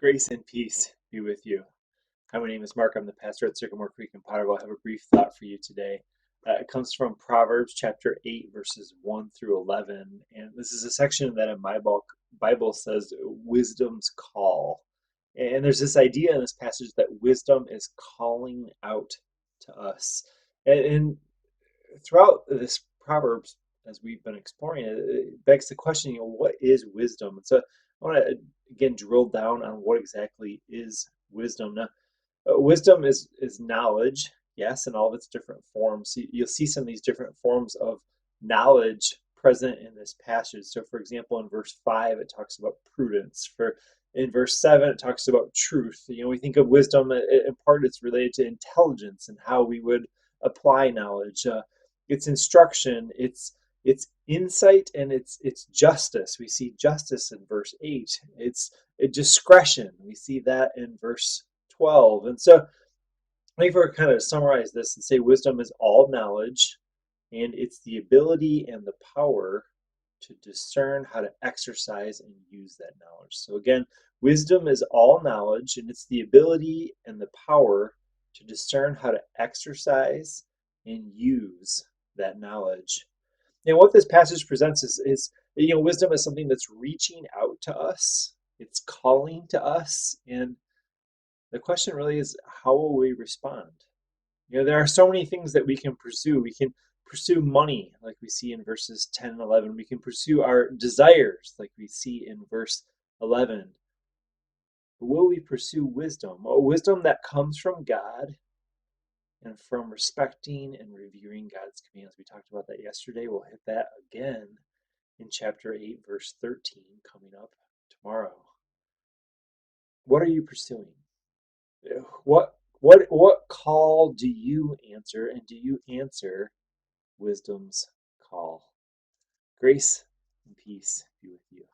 Grace and peace be with you. Hi, my name is Mark. I'm the pastor at Sycamore Creek in Potterville. I have a brief thought for you today. It comes from Proverbs chapter 8, verses 1 through 11. And this is a section that in my Bible says wisdom's call. And there's this idea in this passage that wisdom is calling out to us. And throughout this Proverbs, as we've been exploring it, it begs the question, what is wisdom? And so I want to again drill down on what exactly is wisdom. Now, wisdom is knowledge, yes, in all of its different forms. So you'll see some of these different forms of knowledge present in this passage. So, for example, in verse 5, it talks about prudence. In verse 7, it talks about truth. We think of wisdom, in part, it's related to intelligence and how we would apply knowledge. It's instruction, it's insight, and it's justice. We see justice in verse 8. It's discretion. We see that in verse 12. And so, I think if we're kind of summarize this and say wisdom is all knowledge, and it's the ability and the power to discern how to exercise and use that knowledge. So again, wisdom is all knowledge, and it's the ability and the power to discern how to exercise and use that knowledge. And what this passage presents is wisdom is something that's reaching out to us. It's calling to us, and the question really is, how will we respond? There are so many things that we can pursue. We can pursue money, like we see in verses 10 and 11. We can pursue our desires, like we see in verse 11. But will we pursue wisdom? Wisdom that comes from God and from respecting and revering God's commands. We talked about that yesterday. We'll hit that again in chapter 8, verse 13, coming up tomorrow. What are you pursuing? What call do you answer, and do you answer wisdom's call? Grace and peace be with you.